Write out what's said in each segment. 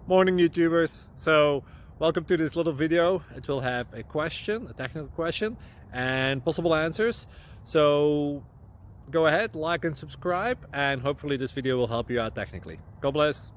Morning YouTubers. So welcome to this little video. It will have a question, a technical question, and possible answers. So go ahead, like and subscribe, and hopefully this video will help you out technically. God bless.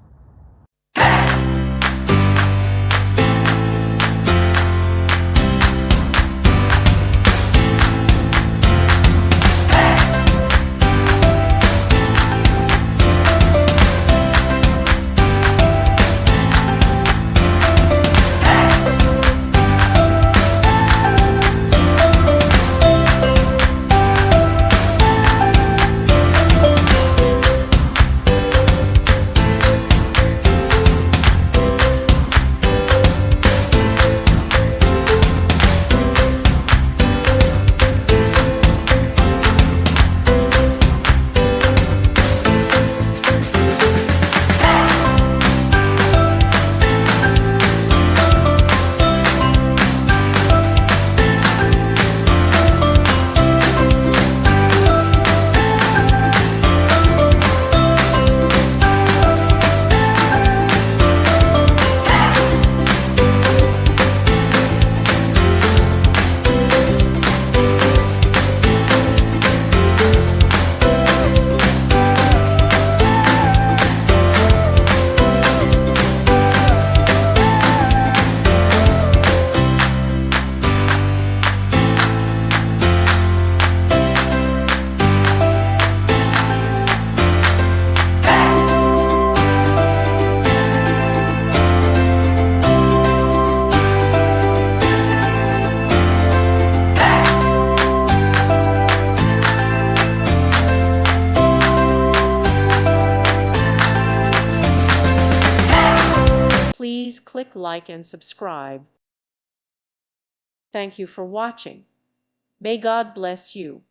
Please click like and subscribe. Thank you for watching. May God bless you.